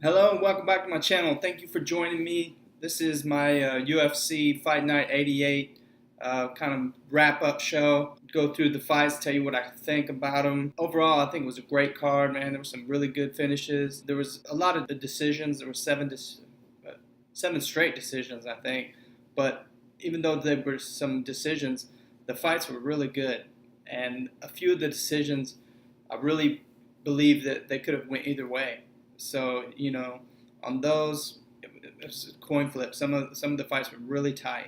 Hello and welcome back to my channel. Thank you for joining me. This is my UFC Fight Night 88 kind of wrap-up show. Go through the fights, tell you what I think about them. Overall, I think it was a great card, man. There were some really good finishes. There was a lot of the decisions. There were seven straight decisions, I think. But even though there were some decisions, the fights were really good. And a few of the decisions, I really believe that they could have went either way. So, on those, it was a coin flip. Some of the fights were really tight.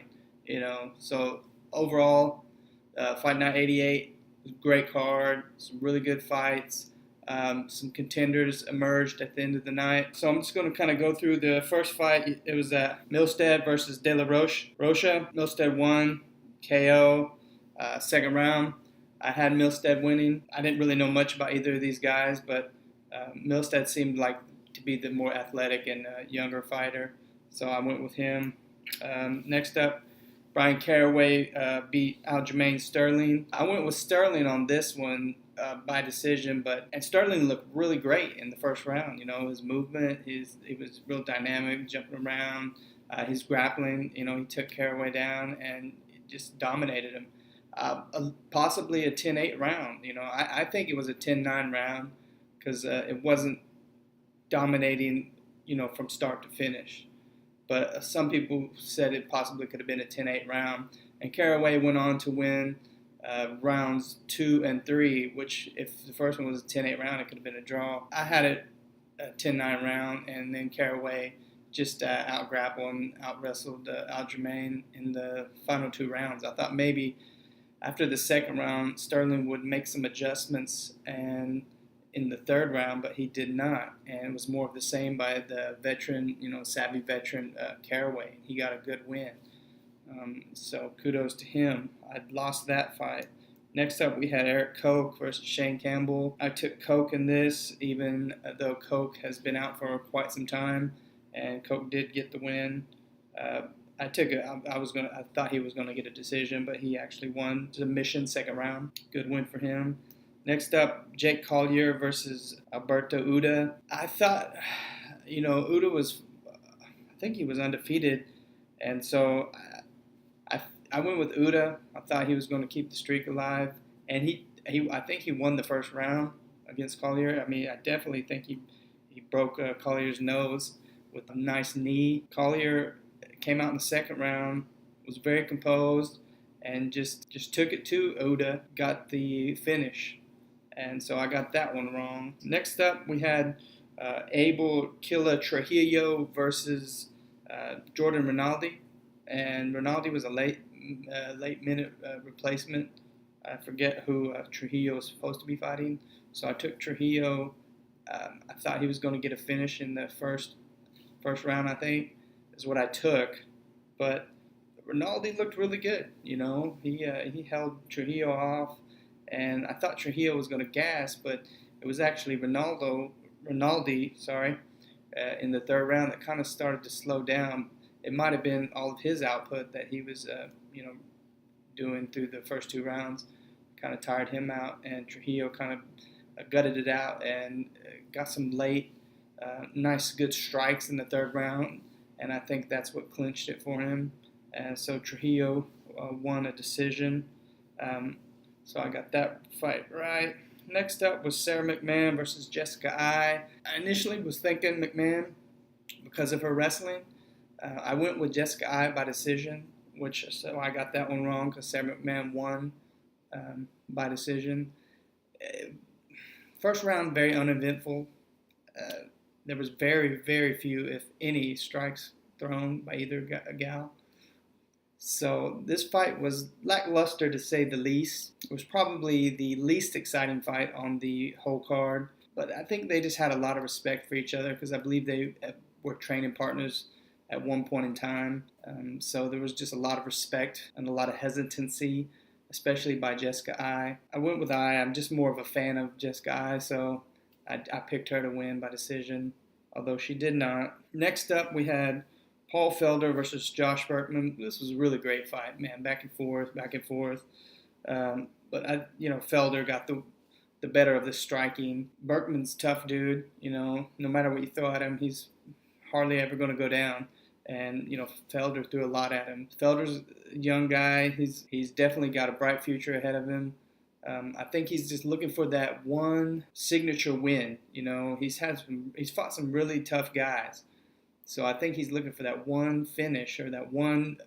So overall, Fight Night 88 was a great card. Some really good fights. Some contenders emerged at the end of the night. So I'm just going to kind of go through the first fight. It was Milstead versus De La Rocha. Milstead won KO, second round. I had Milstead winning. I didn't really know much about either of these guys, but Milstead seemed like to be the more athletic and younger fighter, so I went with him. Next up, Brian Caraway beat Aljamain Sterling. I went with Sterling on this one by decision, and Sterling looked really great in the first round. His movement, he was real dynamic, jumping around. His grappling, he took Caraway down and just dominated him. Possibly a 10-8 round. I think it was a 10-9 round because it wasn't dominating, from start to finish. But some people said it possibly could have been a 10-8 round. And Caraway went on to win rounds 2 and 3, which if the first one was a 10-8 round, it could have been a draw. I had it a 10-9 round, and then Caraway just out-grappled and out-wrestled Aljamain in the final 2 rounds. I thought maybe after the second round, Sterling would make some adjustments and in the third round, but he did not, and it was more of the same by the veteran, savvy veteran Caraway. He got a good win, so kudos to him. I lost that fight. Next up, we had Eric Koch versus Shane Campbell. I took Koch in this, even though Koch has been out for quite some time, and Koch did get the win. I took it. I thought he was gonna get a decision, but he actually won submission second round. Good win for him. Next up, Jake Collier versus Alberto Uda. I thought, Uda was, I think he was undefeated, and so I went with Uda. I thought he was going to keep the streak alive, and I think he won the first round against Collier. I mean, I definitely think he broke Collier's nose with a nice knee. Collier came out in the second round, was very composed, and just took it to Uda, got the finish. And so I got that one wrong. Next up, we had Abel Killa Trujillo versus Jordan Rinaldi. And Rinaldi was a late minute replacement. I forget who Trujillo was supposed to be fighting. So I took Trujillo. I thought he was going to get a finish in the first round, I think, is what I took. But Rinaldi looked really good. He held Trujillo off. And I thought Trujillo was going to gas, but it was actually Rinaldi, in the third round that kind of started to slow down. It might have been all of his output that he was, doing through the first 2 rounds, kind of tired him out, and Trujillo kind of gutted it out and got some late, nice, good strikes in the third round, and I think that's what clinched it for him. And so Trujillo won a decision. So I got that fight right. Next up was Sarah McMahon versus Jessica Ai. I initially was thinking McMahon because of her wrestling. I went with Jessica Ai by decision, so I got that one wrong because Sarah McMahon won by decision. First round, very uneventful. There was very, very few, if any, strikes thrown by either gal. So this fight was lackluster to say the least. It was probably the least exciting fight on the whole card. But I think they just had a lot of respect for each other because I believe they were training partners at one point in time. So there was just a lot of respect and a lot of hesitancy, especially by Jessica Ai. I went with Ai. I'm just more of a fan of Jessica Ai, so I picked her to win by decision, although she did not. Next up, we had Paul Felder versus Josh Burkman. This was a really great fight, man. Back and forth. But Felder got the the better of the striking. Berkman's tough dude. No matter what you throw at him, he's hardly ever going to go down. And Felder threw a lot at him. Felder's a young guy. He's definitely got a bright future ahead of him. I think he's just looking for that one signature win. He's fought some really tough guys, so I think he's looking for that one finish or that one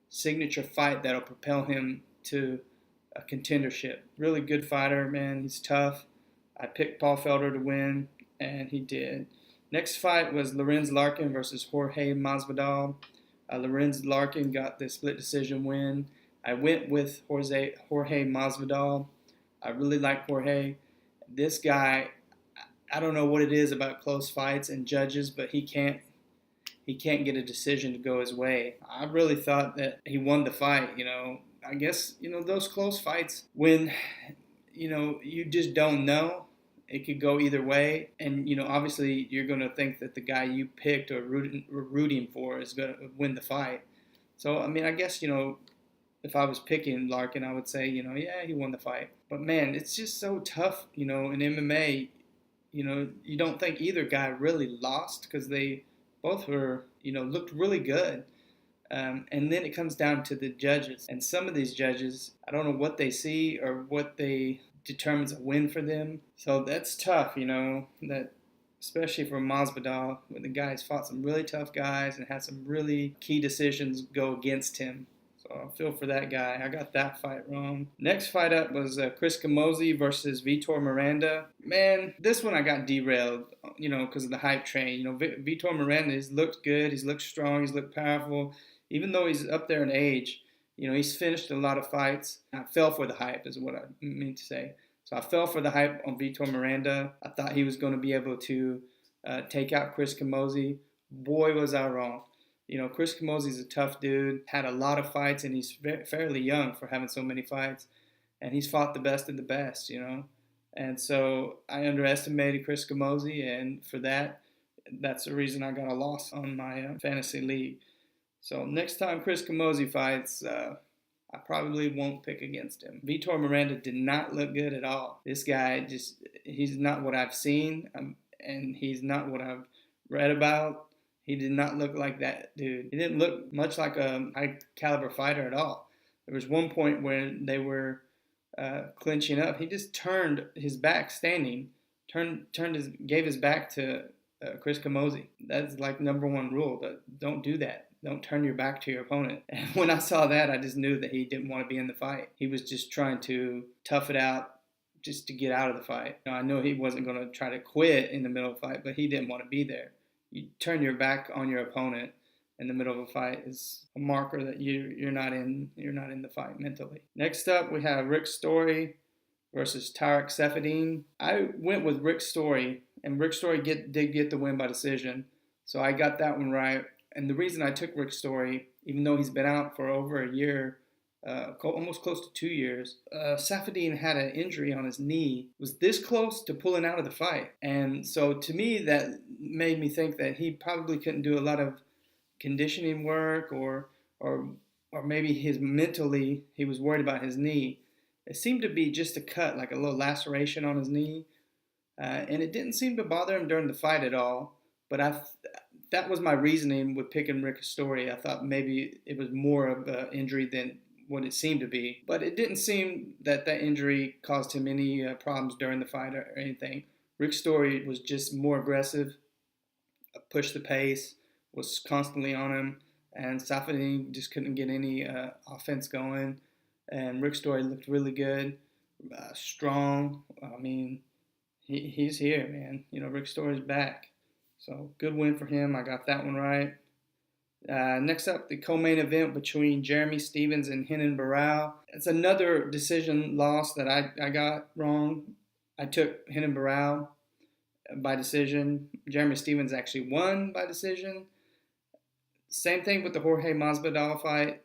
signature fight that'll propel him to a contendership. Really good fighter, man. He's tough. I picked Paul Felder to win, and he did. Next fight was Lorenz Larkin versus Jorge Masvidal. Lorenz Larkin got the split decision win. I went with Jorge Masvidal. I really like Jorge. This guy, I don't know what it is about close fights and judges, but he can't get a decision to go his way. I really thought that he won the fight. I guess those close fights when you just don't know. It could go either way, and obviously you're going to think that the guy you picked or rooting for is going to win the fight. So I guess if I was picking Larkin, I would say yeah, he won the fight. But man, it's just so tough. In MMA, you don't think either guy really lost because they both were looked really good. And then it comes down to the judges, and some of these judges, I don't know what they see or what they determines a win for them. So that's tough, that especially for Masvidal, when the guy's fought some really tough guys and had some really key decisions go against him. So I feel for that guy. I got that fight wrong. Next fight up was Chris Camozzi versus Vitor Miranda. Man, this one I got derailed, because of the hype train. Vitor Miranda, he's looked good. He's looked strong. He's looked powerful. Even though he's up there in age, he's finished a lot of fights. I fell for the hype is what I mean to say. So I fell for the hype on Vitor Miranda. I thought he was going to be able to take out Chris Camozzi. Boy, was I wrong. Chris Camozzi's a tough dude, had a lot of fights, and he's fairly young for having so many fights. And he's fought the best of the best, And so I underestimated Chris Camozzi, and for that's the reason I got a loss on my fantasy league. So next time Chris Camozzi fights, I probably won't pick against him. Vitor Miranda did not look good at all. This guy he's not what I've seen, and he's not what I've read about. He did not look like that dude. He didn't look much like a high caliber fighter at all. There was one point when they were clinching up. He just turned his back standing, gave his back to Chris Camozzi. That's like number one rule. Don't do that. Don't turn your back to your opponent. And when I saw that, I just knew that he didn't want to be in the fight. He was just trying to tough it out just to get out of the fight. I know he wasn't going to try to quit in the middle of the fight, but he didn't want to be there. You turn your back on your opponent in the middle of a fight is a marker that you're not in the fight mentally. Next up, we have Rick Story versus Tarek Seferdine. I went with Rick Story, and Rick Story did get the win by decision, so I got that one right. And the reason I took Rick Story, even though he's been out for over a year, almost close to 2 years, Safadine had an injury on his knee, was this close to pulling out of the fight. And so to me, that made me think that he probably couldn't do a lot of conditioning work or maybe mentally he was worried about his knee. It seemed to be just a cut, like a little laceration on his knee. And it didn't seem to bother him during the fight at all. But that was my reasoning with picking Rick Story. I thought maybe it was more of an injury than what it seemed to be. But it didn't seem that injury caused him any problems during the fight or anything. Rick Story was just more aggressive, pushed the pace, was constantly on him, and Safadine just couldn't get any offense going. And Rick Story looked really good, strong. I mean, he's here, man. Rick Story's back. So good win for him. I got that one right. Next up, the co-main event between Jeremy Stephens and Renan Barão. It's another decision loss that I got wrong. I took Renan Barão by decision. Jeremy Stephens actually won by decision. Same thing with the Jorge Masvidal fight.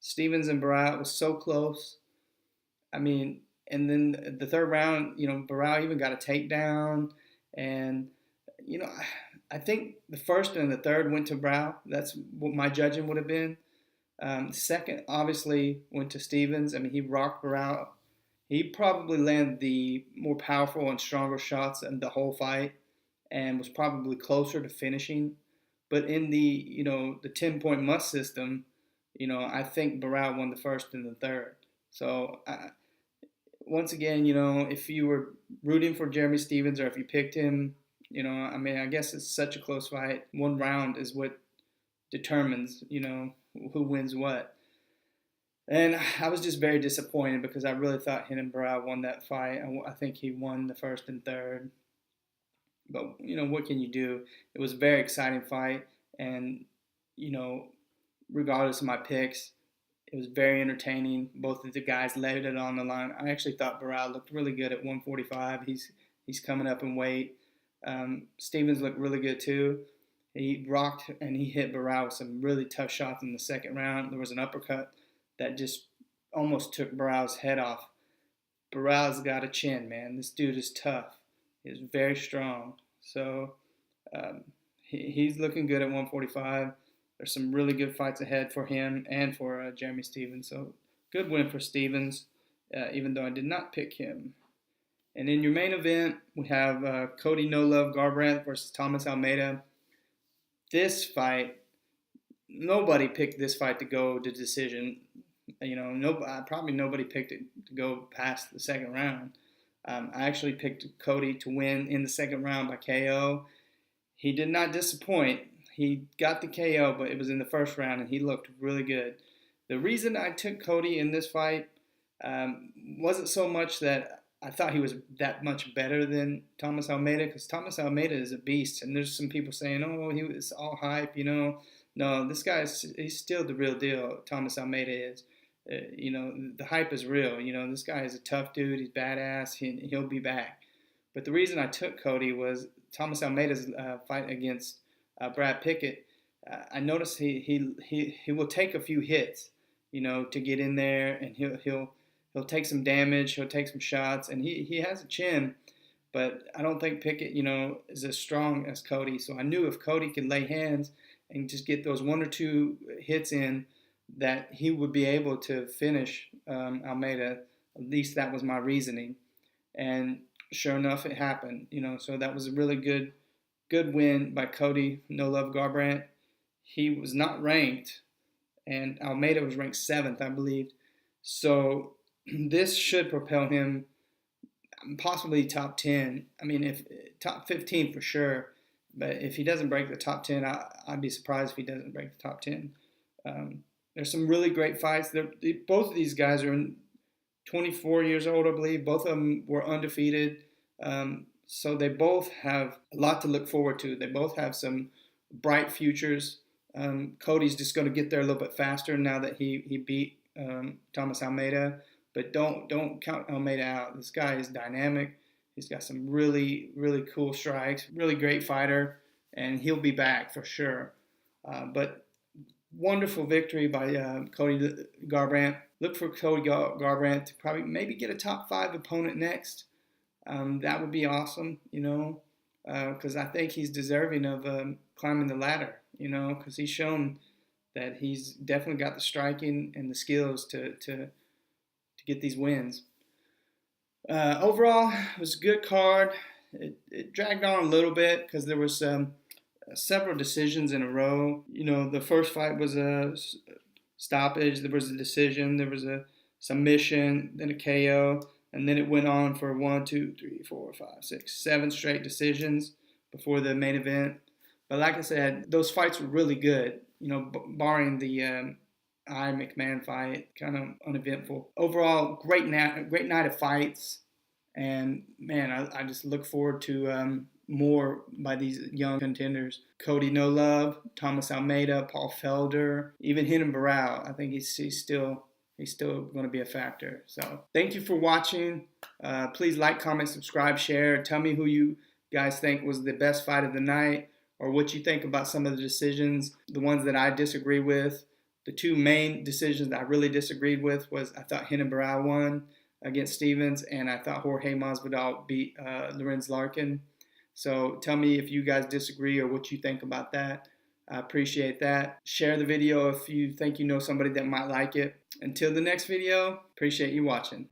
Stephens and Barão was so close. I mean, and then the third round, Barão even got a takedown. And, I think the first and the third went to Barão. That's what my judging would have been. The second, obviously, went to Stephens. I mean, he rocked Barão. He probably landed the more powerful and stronger shots in the whole fight and was probably closer to finishing. But in the, the 10-point must system, I think Barao won the first and the third. So once again, if you were rooting for Jeremy Stephens or if you picked him, I guess it's such a close fight. One round is what determines, who wins what. And I was just very disappointed because I really thought Renan Barao won that fight. I think he won the first and third. But, what can you do? It was a very exciting fight. And, regardless of my picks, it was very entertaining. Both of the guys laid it on the line. I actually thought Barao looked really good at 145. He's coming up in weight. Stephens looked really good too. He rocked and he hit Barao with some really tough shots in the second round. There was an uppercut that just almost took Barao's head off. Barao's got a chin, man. This dude is tough. He's very strong. So he's looking good at 145. There's some really good fights ahead for him and for Jeremy Stephens. So good win for Stephens, even though I did not pick him. And in your main event, we have Cody No Love Garbrant versus Thomas Almeida. This fight, nobody picked this fight to go to decision. Probably nobody picked it to go past the second round. I actually picked Cody to win in the second round by KO. He did not disappoint. He got the KO, but it was in the first round, and he looked really good. The reason I took Cody in this fight wasn't so much that I thought he was that much better than Thomas Almeida, because Thomas Almeida is a beast, and there's some people saying, oh, he was all hype, No, this guy he's still the real deal. Thomas Almeida is. The hype is real. This guy is a tough dude. He's badass. He'll be back. But the reason I took Cody was Thomas Almeida's fight against Brad Pickett. I noticed he will take a few hits, to get in there, and he'll take some damage. He'll take some shots, and he has a chin. But I don't think Pickett, is as strong as Cody. So I knew if Cody could lay hands and just get those one or two hits in, that he would be able to finish Almeida. At least that was my reasoning. And sure enough, it happened. So that was a really good win by Cody No Love Garbrant. He was not ranked, and Almeida was ranked 7th, I believe. So this should propel him possibly top 10. If top 15 for sure. But if he doesn't break the top 10, I'd be surprised if he doesn't break the top 10. There's some really great fights. Both of these guys are 24 years old, I believe. Both of them were undefeated. So they both have a lot to look forward to. They both have some bright futures. Cody's just going to get there a little bit faster now that he beat Thomas Almeida. But don't count Almeida out. This guy is dynamic. He's got some really, really cool strikes. Really great fighter, and he'll be back for sure. But wonderful victory by Cody Garbrant. Look for Cody Garbrant to maybe get a top 5 opponent next. That would be awesome, because I think he's deserving of climbing the ladder, because he's shown that he's definitely got the striking and the skills to get these wins. Overall, it was a good card. It dragged on a little bit because there was several decisions in a row. The first fight was a stoppage. There was a decision. There was a submission, then a KO, and then it went on for 7 straight decisions before the main event. But like I said, those fights were really good. Barring the McMahon fight, kind of uneventful. Overall, great night of fights, and man, I just look forward to more by these young contenders. Cody No Love, Thomas Almeida, Paul Felder, even Renan Barao. I think he's still going to be a factor. So thank you for watching. Please like, comment, subscribe, share. Tell me who you guys think was the best fight of the night, or what you think about some of the decisions, the ones that I disagree with. The 2 main decisions that I really disagreed with was I thought Renan Barao won against Stephens, and I thought Jorge Masvidal beat Lorenz Larkin. So tell me if you guys disagree or what you think about that. I appreciate that. Share the video if you think you know somebody that might like it. Until the next video, appreciate you watching.